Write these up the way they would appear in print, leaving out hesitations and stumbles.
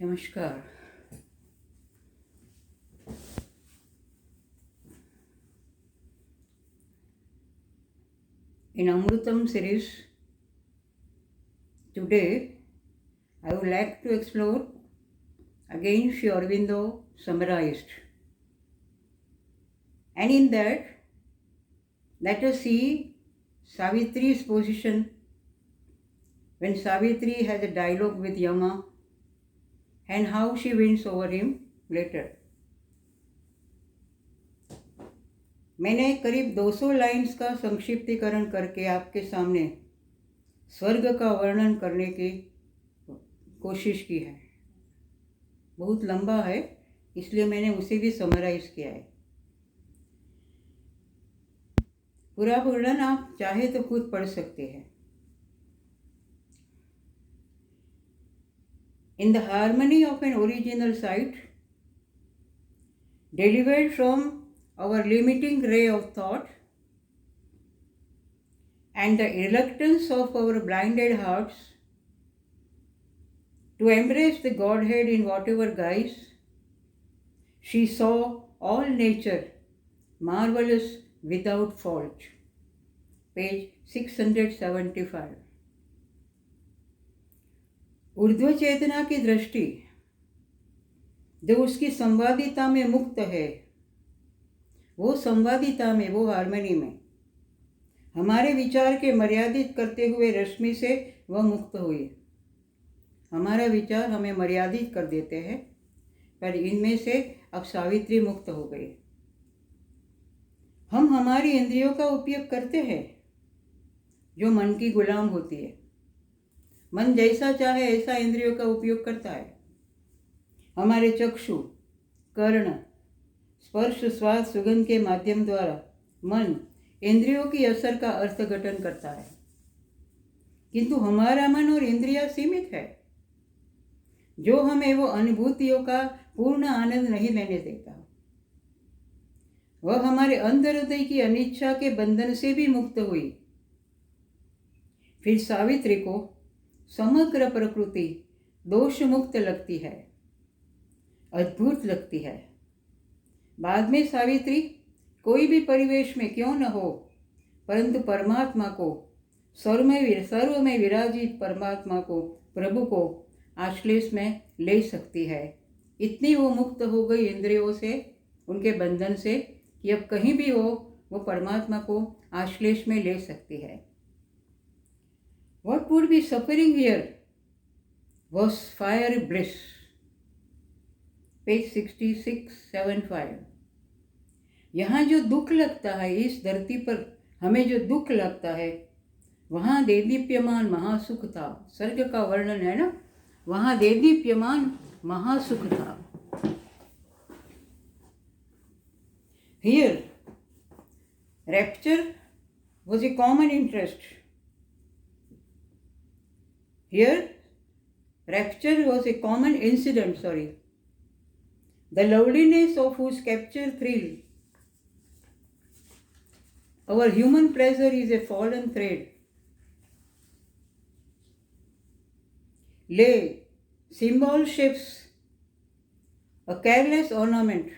नमस्कार। In Amrutam series, today I would like to explore again Sri Aurobindo summarized. And in that, let us see Savitri's position when Savitri has a dialogue with Yama and how she wins over him later. मैंने करीब 200 lines का संक्षिप्तीकरण करके आपके सामने स्वर्ग का वर्णन करने की कोशिश की है। बहुत लंबा है, इसलिए मैंने उसे भी समराइज किया है। पूरा वर्णन आप चाहे तो खुद पढ़ सकते हैं। In the harmony of an original sight, delivered from our limiting ray of thought and the reluctance of our blinded hearts to embrace the Godhead in whatever guise, she saw all nature marvelous without fault. Page 675. ऊर्ध्व चेतना की दृष्टि जो उसकी संवादिता में मुक्त है, वो संवादिता में, वो हार्मनी में हमारे विचार के मर्यादित करते हुए रश्मि से वह मुक्त हुई। हमारा विचार हमें मर्यादित कर देते हैं, पर इनमें से अब सावित्री मुक्त हो गई। हम हमारी इंद्रियों का उपयोग करते हैं जो मन की गुलाम होती है। मन जैसा चाहे ऐसा इंद्रियों का उपयोग करता है। हमारे चक्षु, कर्ण, स्पर्श, स्वाद, सुगंध के माध्यम द्वारा मन इंद्रियों की असर का अर्थघटन करता है, किंतु हमारा मन और इंद्रिया सीमित है, जो हमें वो अनुभूतियों का पूर्ण आनंद नहीं लेने देता। वह हमारे अंदर हृदय की अनिच्छा के बंधन से भी मुक्त हुई। फिर सावित्री को समग्र प्रकृति दोष मुक्त लगती है, अद्भुत लगती है। बाद में सावित्री कोई भी परिवेश में क्यों न हो, परंतु परमात्मा को, सर्व में विराजित परमात्मा को, प्रभु को आश्लेष में ले सकती है। इतनी वो मुक्त हो गई इंद्रियों से, उनके बंधन से, कि अब कहीं भी हो वो परमात्मा को आश्लेष में ले सकती है। What would be suffering here was fire bliss. Page 6675. यहाँ जो दुख लगता है, इस धरती पर हमें जो दुख लगता है, वहाँ देदीप्यमान महासुख था। स्वर्ग का वर्णन है ना, वहाँ देदीप्यमान महासुख था। Here, rapture was a common interest. Here, rapture was a common incident, the loveliness of whose capture thrill. Our human pleasure is a fallen thread. Lay, symbol shapes, a careless ornament,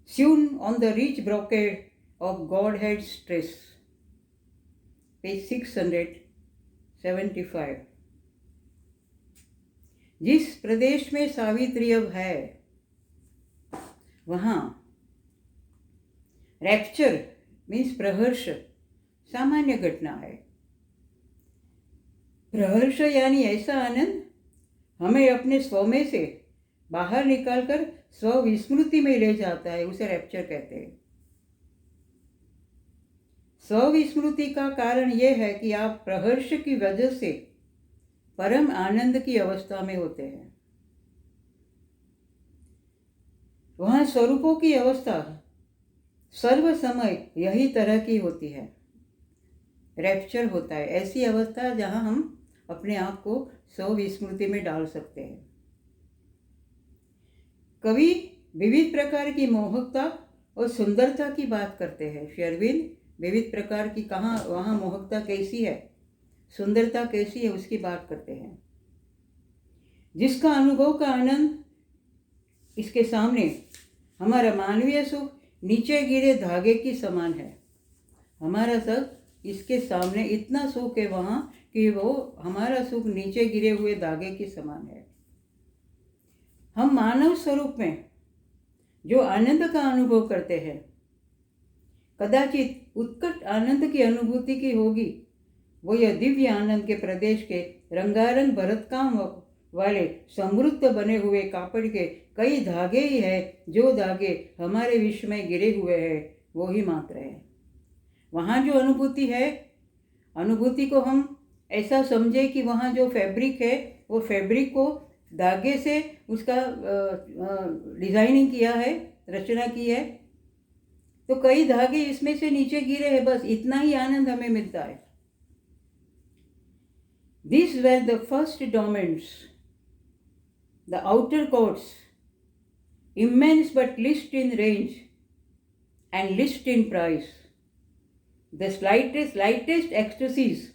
sewn on the rich brocade of Godhead's stress. Page 675. जिस प्रदेश में सावित्री अब है, वहाँ rapture means praharsha सामान्य घटना है। प्रहर्ष यानी ऐसा आनंद हमें अपने स्व में से बाहर निकालकर स्व विस्मृति में ले जाता है, उसे रैप्चर कहते हैं। स्व विस्मृति का कारण यह है कि आप प्रहर्ष की वजह से परम आनंद की अवस्था में होते हैं। वहाँ स्वरूपों की अवस्था सर्व समय यही तरह की होती है। रैप्चर होता है ऐसी अवस्था जहाँ हम अपने आप को स्व विस्मृति में डाल सकते हैं। कवि विविध प्रकार की मोहकता और सुंदरता की बात करते हैं। श्री अरविंद विविध प्रकार की, कहाँ वहाँ मोहकता कैसी है, सुंदरता कैसी है, उसकी बात करते हैं। जिसका अनुभव का आनंद इसके सामने हमारा मानवीय सुख नीचे गिरे धागे की समान है। हमारा सब इसके सामने इतना सुख है वहाँ कि वो हमारा सुख नीचे गिरे हुए धागे की समान है। हम मानव स्वरूप में जो आनंद का अनुभव करते हैं, कदाचित उत्कट आनंद की अनुभूति की होगी, वो यह दिव्य आनंद के प्रदेश के रंगारंग भरतकाम वाले समृद्ध बने हुए कापड़ के कई धागे ही है। जो धागे हमारे विश्व में गिरे हुए हैं वो ही मात्र है। वहाँ जो अनुभूति है, अनुभूति को हम ऐसा समझे कि वहाँ जो फैब्रिक है वो फैब्रिक को धागे से उसका डिज़ाइनिंग किया है, रचना की है, तो कई धागे इसमें से नीचे गिरे हैं, बस इतना ही आनंद हमें मिलता है। These were the first domains, the outer courts, immense but least in range and least in price, the slightest ecstasies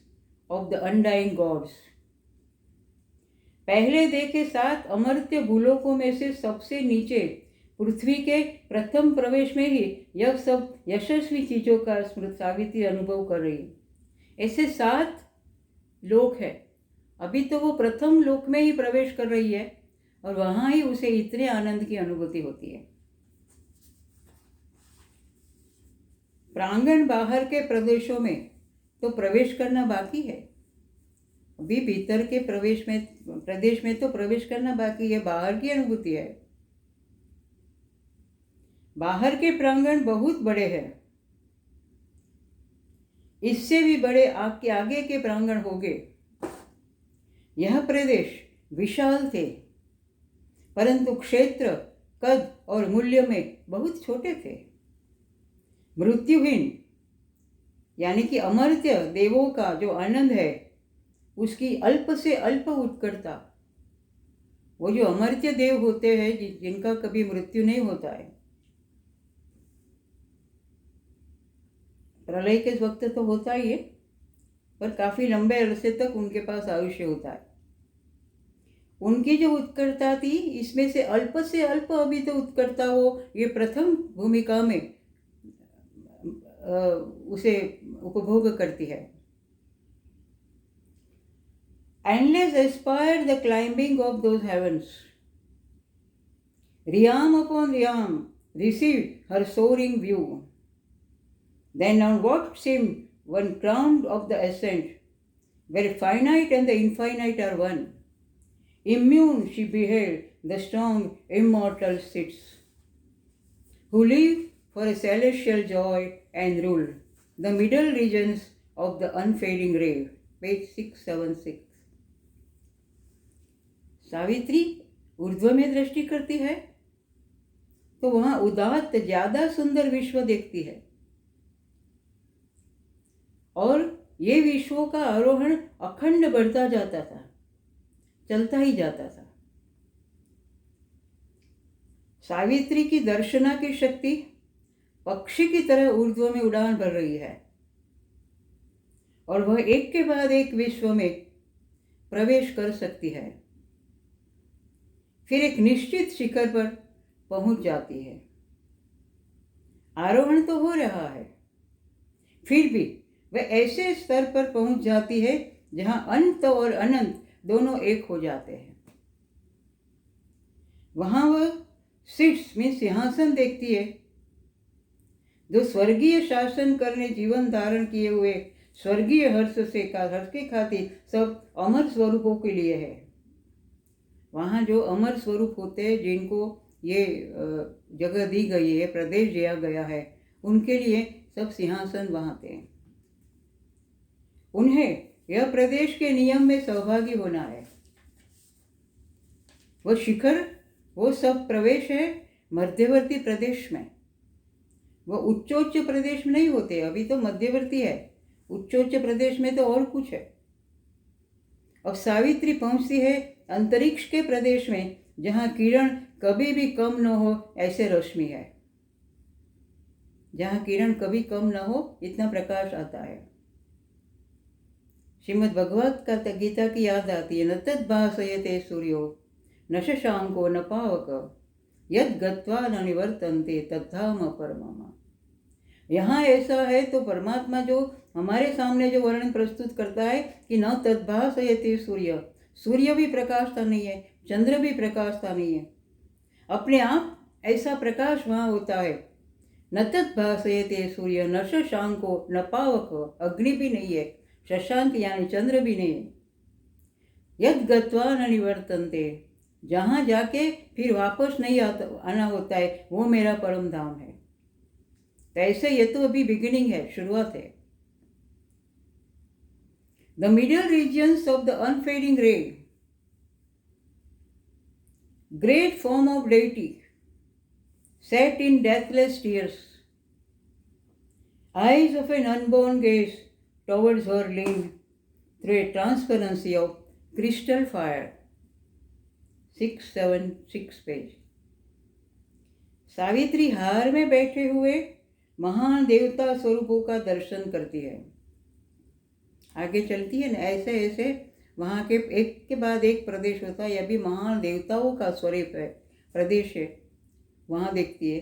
of the undying gods. पहले देखे 7 अमर्त्य भूलोकों में से सबसे नीचे पृथ्वी के प्रथम प्रवेश में ही यह सब यशस्वी चीजों का स्मृत सावित्री अनुभव कर रही है। ऐसे 7 लोक है। अभी तो वो प्रथम लोक में ही प्रवेश कर रही है और वहाँ ही उसे इतने आनंद की अनुभूति होती है। प्रांगण बाहर के प्रदेशों में तो प्रवेश करना बाकी है। अभी भीतर के प्रदेश में तो प्रवेश करना बाकी है, बाहर की अनुभूति है। बाहर के प्रांगण बहुत बड़े हैं, इससे भी बड़े आगे के प्रांगण होंगे। यह प्रदेश विशाल थे, परंतु क्षेत्र, कद और मूल्य में बहुत छोटे थे। मृत्युहीन यानी कि अमर्त्य देवों का जो आनंद है उसकी अल्प से अल्प उत्कटता, वो जो अमर्त्य देव होते हैं जिनका कभी मृत्यु नहीं होता है, प्रलय के वक्त तो होता ही है पर काफ़ी लंबे अरसे तक उनके पास आयुष्य होता है। उनकी जो उत्कटता थी इसमें से अल्प अभी तो उत्कटता वो ये प्रथम भूमिका में उसे उपभोग करती है। Endless aspired the climbing of those heavens. Realm upon realm received her soaring view. Then on what seemed one crown of the ascent, where finite and the infinite are one, immune she beheld the strong immortal seats, who live for a celestial joy and rule the middle regions of the unfading ray. Page 676. Savitri ऊर्ध्व में दृष्टि करती है तो वहां उदात्त ज्यादा सुंदर विश्व देखती है और ये विश्वों का आरोहण अखंड बढ़ता जाता था, चलता ही जाता था। सावित्री की दर्शना की शक्ति पक्षी की तरह ऊर्ध्व में उड़ान भर रही है और वह एक के बाद एक विश्व में प्रवेश कर सकती है, फिर एक निश्चित शिखर पर पहुंच जाती है। आरोहण तो हो रहा है, फिर भी वह ऐसे स्तर पर पहुंच जाती है जहां अंत और अनंत दोनों एक हो जाते हैं। वहां वह सीट्स में सिंहासन देखती है जो स्वर्गीय शासन करने जीवन धारण किए हुए स्वर्गीय हर्ष के खातिर सब अमर स्वरूपों के लिए है। वहाँ जो अमर स्वरूप होते हैं जिनको ये जगह दी गई है, प्रदेश दिया गया है, उनके लिए सब सिंहासन वहाँ थे। उन्हें यह प्रदेश के नियम में सहभागी होना है। वो शिखर, वो सब प्रवेश है मध्यवर्ती प्रदेश में। वो उच्चोच्च प्रदेश में नहीं होते, अभी तो मध्यवर्ती है। उच्चोच्च प्रदेश में तो और कुछ है। अब सावित्री पहुंचती है अंतरिक्ष के प्रदेश में जहां किरण कभी भी कम न हो ऐसे रोशनी है, जहां किरण कभी कम न हो इतना प्रकाश आता है। श्रीमद् भगवत का गीता की याद आती है, न तद्भासयते सूर्यो न शशांको न पावक यद गत्वा न निवर्तन्ते तद्धाम परमम। यहाँ ऐसा है तो परमात्मा जो हमारे सामने जो वर्णन प्रस्तुत करता है कि न तद्भासयते सूर्य, सूर्य भी प्रकाशता नहीं है, चंद्र भी प्रकाशता नहीं है, अपने आप ऐसा प्रकाश वहाँ होता है। न तद्भासयते सूर्य न शशांको न पावक, अग्नि भी नहीं है, शशांक यानी चंद्र भी नहीं है। यद गत्वा न निवर्तन्ते, जहाँ जाके फिर वापस नहीं आना होता है, वो मेरा परम धाम है। तो ऐसे ये तो अभी बिगिनिंग है, शुरुआत है। The middle regions of the unfading ray, great form of deity, set in deathless tears, eyes of an unborn gaze towards her limb through a transparency of crystal fire. 676 page. Savitri हार में बैठे हुए महान देवता स्वरूपों का दर्शन करती है। आगे चलती है ना, ऐसे ऐसे वहाँ के एक के बाद एक प्रदेश होता है, यह भी महान देवताओं का स्वरूप है, प्रदेश है, वहाँ देखती है।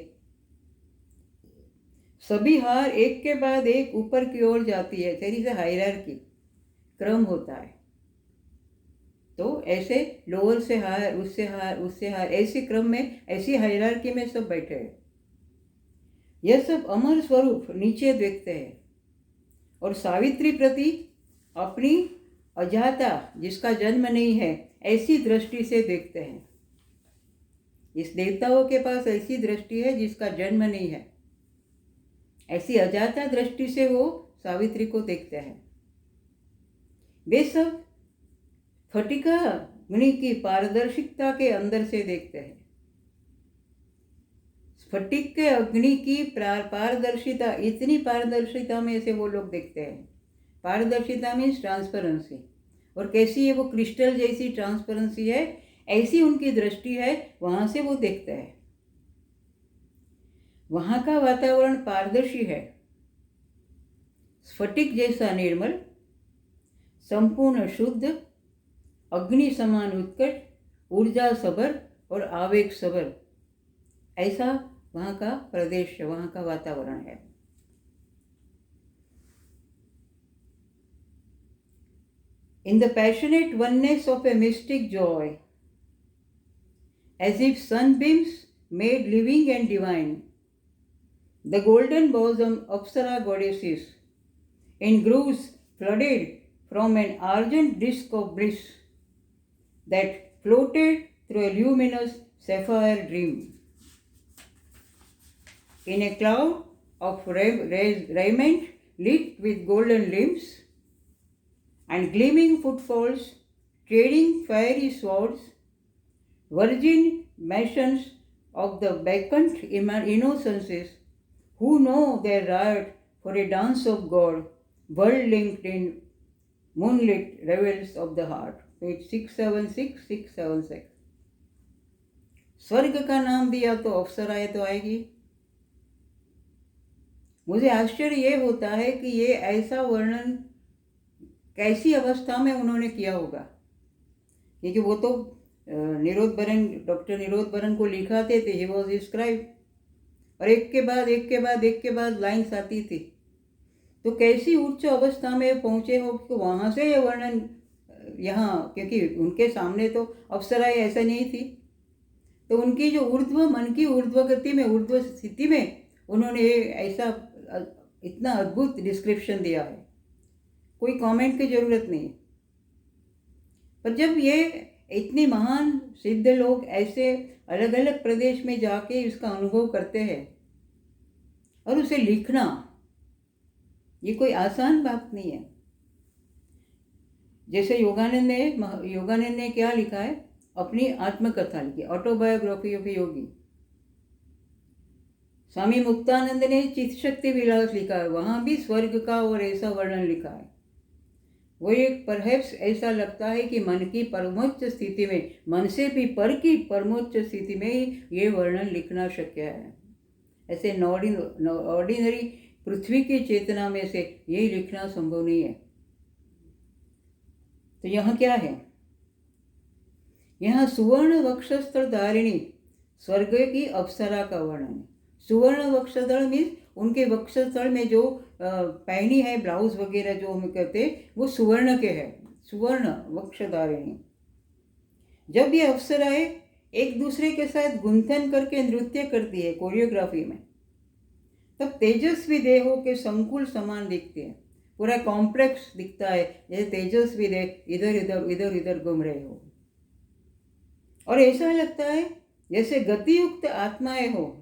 सभी हार एक के बाद एक ऊपर की ओर जाती है, तेरी से हायरार्की क्रम होता है। तो ऐसे लोअर से हार, उससे हार, उससे हार, ऐसे क्रम में, ऐसी हायरार्की में सब बैठे हैं। यह सब अमर स्वरूप नीचे देखते हैं और सावित्री प्रति अपनी अजाता, जिसका जन्म नहीं है, ऐसी दृष्टि से देखते हैं। इस देवताओं के पास ऐसी दृष्टि है जिसका जन्म नहीं है, ऐसी अजाता दृष्टि से वो सावित्री को देखते हैं। वे सब फटिका अग्नि की पारदर्शिकता के अंदर से देखते हैं। स्फटिक के अग्नि की पारदर्शिता, इतनी पारदर्शिता में से वो लोग देखते हैं। पारदर्शिता मीन्स ट्रांसपेरेंसी, और कैसी है वो क्रिस्टल जैसी ट्रांसपेरेंसी है, ऐसी उनकी दृष्टि है, वहाँ से वो देखते हैं। वहाँ का वातावरण पारदर्शी है, स्फटिक जैसा निर्मल, संपूर्ण शुद्ध, अग्नि समान उत्कट, ऊर्जा सबर और आवेग सबर, ऐसा वहाँ का प्रदेश, वहाँ का वातावरण है। In the passionate oneness of a mystic joy, as if sunbeams made living and divine, the golden bosom of Apsara goddesses, in grooves flooded from an argent disk of bliss that floated through a luminous sapphire dream. In a cloud of raiment lit with golden limbs and gleaming footfalls, trading fiery swords, virgin masons of the vacant innocences who know their right for a dance of God, world-linked in moonlit revels of the heart. Page 676, 676. स्वर्ग का नाम दिया तो अप्सराएं तो आएगी। मुझे आश्चर्य ये होता है कि ये ऐसा वर्णन कैसी अवस्था में उन्होंने किया होगा, क्योंकि वो तो निरोध बरन, डॉक्टर निरोध बरन को लिखाते थे, ही वॉज स्क्राइब, और एक के बाद एक के बाद एक के बाद लाइन्स आती थी। तो कैसी उच्च अवस्था में पहुँचे हो कि वहाँ से ये वर्णन यहाँ, क्योंकि उनके सामने तो अप्सराएं ऐसा नहीं थी, तो उनकी जो ऊर्ध्व मन की ऊर्ध्व गति में, ऊर्ध्व स्थिति में उन्होंने ऐसा इतना अद्भुत डिस्क्रिप्शन दिया है, कोई कमेंट की जरूरत नहीं। पर जब ये इतने महान सिद्ध लोग ऐसे अलग अलग प्रदेश में जाके इसका अनुभव करते हैं और उसे लिखना, ये कोई आसान बात नहीं है। जैसे योगानंद ने क्या लिखा है, अपनी आत्मकथा लिखी, ऑटोबायोग्राफी ऑफ योगी। स्वामी मुक्तानंद ने चित्त शक्ति विलास लिखा है, वहाँ भी स्वर्ग का और ऐसा वर्णन लिखा है। वो एक परहैप्स ऐसा लगता है कि मन की परमोच्च स्थिति में, मन से भी पर की परमोच्च स्थिति में ही ये वर्णन लिखना शक्य है। ऐसे ऑर्डिनरी पृथ्वी की चेतना में से ये लिखना संभव नहीं है। तो यहाँ क्या है यहाँ सुवर्ण वक्षस्थल धारिणी स्वर्ग की अप्सरा का वर्णन है। सुवर्ण वक्षस्थल मीन्स उनके वक्षस्थल में जो पहनी है ब्लाउज वगैरह जो हम कहते हैं वो सुवर्ण के है, सुवर्ण वक्षधारिणी। जब ये अप्सराएं एक दूसरे के साथ गुंथन करके नृत्य करती है कोरियोग्राफी में, तब तेजस्वी देहों के संकुल समान दिखते हैं, पूरा कॉम्प्लेक्स दिखता है, जैसे तेजस्वी देह इधर इधर इधर इधर घूम रहे हो, और ऐसा लगता है जैसे गतियुक्त आत्माएं हो,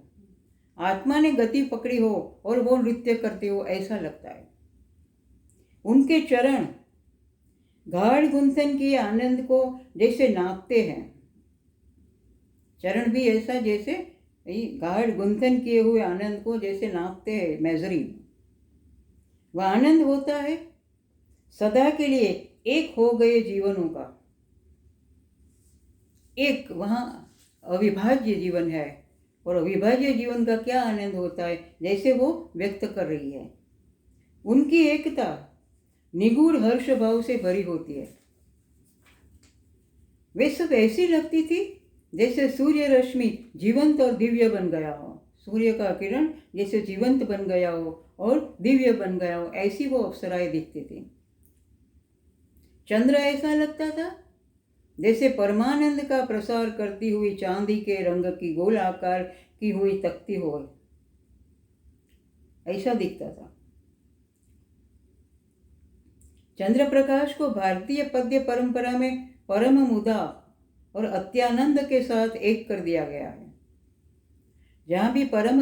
आत्मा ने गति पकड़ी हो और वो नृत्य करते हो, ऐसा लगता है। उनके चरण गाढ़ गुंथन किए आनंद को जैसे नापते हैं, चरण भी ऐसा जैसे गाढ़ गुंथन किए हुए आनंद को जैसे नापते हैं, मेजरिंग। वह आनंद होता है सदा के लिए एक हो गए जीवनों का, एक वहाँ अविभाज्य जीवन है, और अविभाज्य जीवन का क्या आनंद होता है जैसे वो व्यक्त कर रही है। उनकी एकता निगूढ़ हर्ष भाव से भरी होती है। वे सब ऐसी लगती थी जैसे सूर्य रश्मि जीवंत और दिव्य बन गया हो, सूर्य का किरण जैसे जीवंत बन गया हो और दिव्य बन गया हो, ऐसी वो अप्सराएं दिखती थी। चंद्र ऐसा लगता था जैसे परमानंद का प्रसार करती हुई चांदी के रंग की गोल आकार की हुई तख्ती हो, ऐसा दिखता था। चंद्र प्रकाश को भारतीय पद्य परंपरा में परम मुदा और अत्यानंद के साथ एक कर दिया गया है। जहाँ भी परम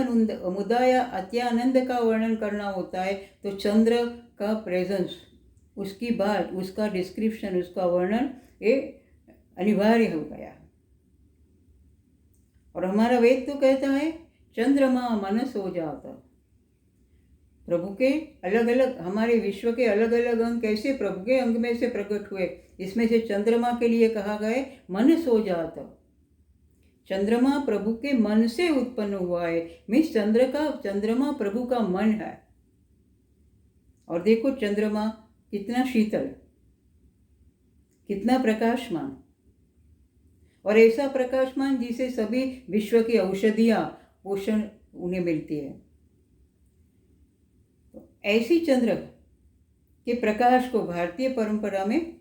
मुदा या अत्यानंद का वर्णन करना होता है तो चंद्र का प्रेजेंस, उसकी बात, उसका डिस्क्रिप्शन, उसका वर्णन ये अनिवार्य हो गया। और हमारा वेद तो कहता है चंद्रमा मनस हो जाता। प्रभु के अलग अलग, हमारे विश्व के अलग अलग अंग कैसे प्रभु के अंग में से प्रकट हुए, इसमें से चंद्रमा के लिए कहा गया मन सो जाता। चंद्रमा प्रभु के मन से उत्पन्न हुआ है, मीन्स चंद्रमा प्रभु का मन है। और देखो चंद्रमा कितना शीतल, कितना प्रकाशमान, और ऐसा प्रकाशमान जिसे सभी विश्व की औषधियाँ पोषण उन्हें मिलती है। तो ऐसी चंद्र के प्रकाश को भारतीय परंपरा में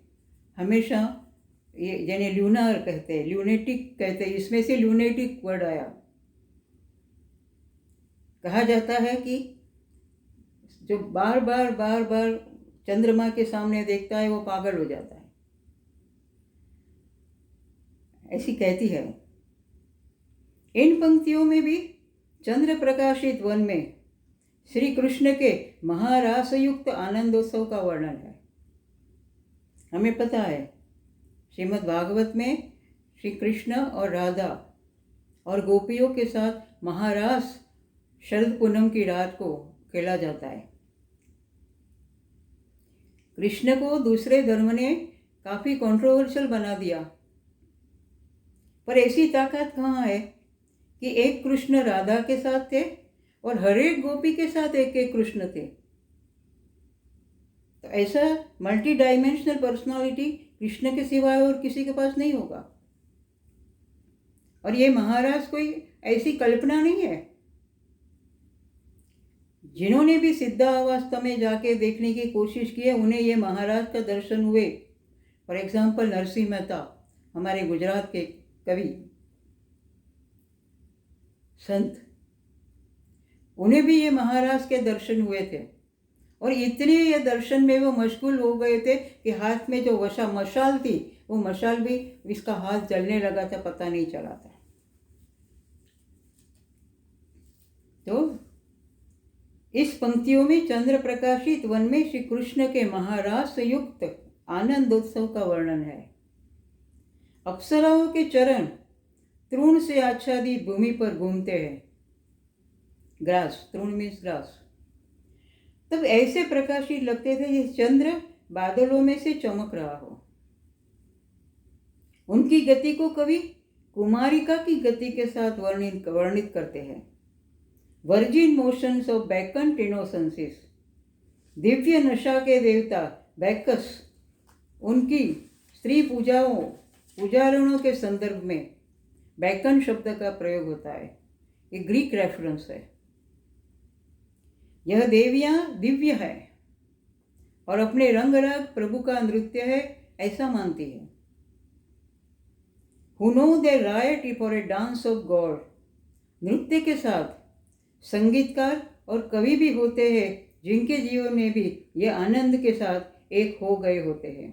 हमेशा ये जिन्हें ल्यूनार कहते हैं, ल्यूनेटिक कहते हैं, इसमें से ल्यूनेटिक वर्ड आया। कहा जाता है कि जो बार बार चंद्रमा के सामने देखता है वो पागल हो जाता है, ऐसी कहती है। इन पंक्तियों में भी चंद्र प्रकाशित वन में श्री कृष्ण के महारासयुक्त आनंदोत्सव का वर्णन है। हमें पता है श्रीमद् भागवत में श्री कृष्ण और राधा और गोपियों के साथ महारास शरद पूनम की रात को खेला जाता है। कृष्ण को दूसरे धर्म ने काफ़ी कंट्रोवर्शियल बना दिया, पर ऐसी ताकत कहाँ है कि एक कृष्ण राधा के साथ थे और हर एक गोपी के साथ एक एक कृष्ण थे। तो ऐसा मल्टी डायमेंशनल पर्सनालिटी कृष्ण के सिवाय और किसी के पास नहीं होगा। और ये महाराज कोई ऐसी कल्पना नहीं है। जिन्होंने भी सिद्धावस्था में जाके देखने की कोशिश की है उन्हें ये महाराज का दर्शन हुए। फॉर एग्जाम्पल नरसिंह मेहता, हमारे गुजरात के कवि संत, उन्हें भी ये महाराज के दर्शन हुए थे। और इतने ये दर्शन में वो मशगूल हो गए थे कि हाथ में जो मशाल थी वो मशाल भी इसका हाथ जलने लगा था, पता नहीं चला था। तो इस पंक्तियों में चंद्र प्रकाशित वन में श्री कृष्ण के महारास युक्त आनंदोत्सव का वर्णन है। अप्सराओं के चरण तृण से आच्छादित भूमि पर घूमते हैं। ग्रास, तृण मीन्स ग्रास। तब ऐसे प्रकाशित लगते थे जैसे चंद्र बादलों में से चमक रहा हो। उनकी गति को कवि कुमारिका की गति के साथ वर्णित करते हैं। Virgin motions of bacchant innocences. दिव्य नशा के देवता बैकस उनकी स्त्री पूजाओं उदाहरणों के संदर्भ में बैकन शब्द का प्रयोग होता है। ये ग्रीक रेफरेंस है। यह देवियां दिव्य है और अपने रंग राग प्रभु का नृत्य है, ऐसा मानती है। Who know their right for a dance of God। नृत्य के साथ संगीतकार और कवि भी होते हैं जिनके जीवन में भी ये आनंद के साथ एक हो गए होते हैं।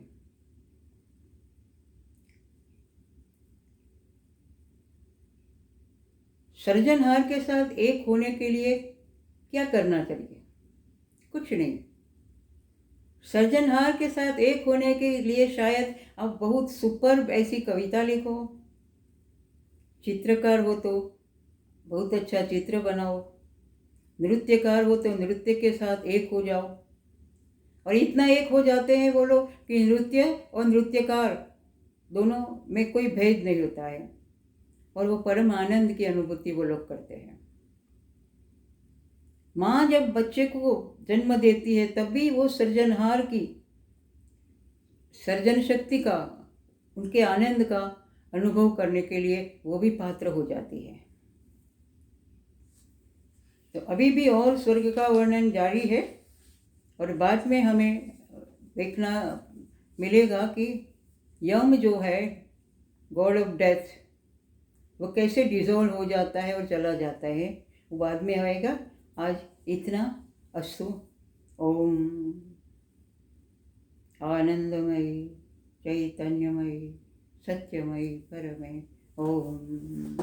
सृजनहार के साथ एक होने के लिए क्या करना चाहिए? कुछ नहीं। सृजनहार के साथ एक होने के लिए शायद आप बहुत सुपर ऐसी कविता लिखो, चित्रकार हो तो बहुत अच्छा चित्र बनाओ, नृत्यकार हो तो नृत्य के साथ एक हो जाओ। और इतना एक हो जाते हैं वो लोग कि नृत्य और नृत्यकार दोनों में कोई भेद नहीं होता है और वो परम आनंद की अनुभूति वो लोग करते हैं। माँ जब बच्चे को जन्म देती है तब भी वो सृजनहार की सर्जन शक्ति का, उनके आनंद का अनुभव करने के लिए वो भी पात्र हो जाती है। तो अभी भी और स्वर्ग का वर्णन जारी है और बाद में हमें देखना मिलेगा कि यम जो है गॉड ऑफ डेथ, वो कैसे डिजोल्व हो जाता है और चला जाता है, वो बाद में आएगा। आज इतना। अस्तु। ओम आनंदमयी चैतन्यमयी सत्यमयी परमे ओम।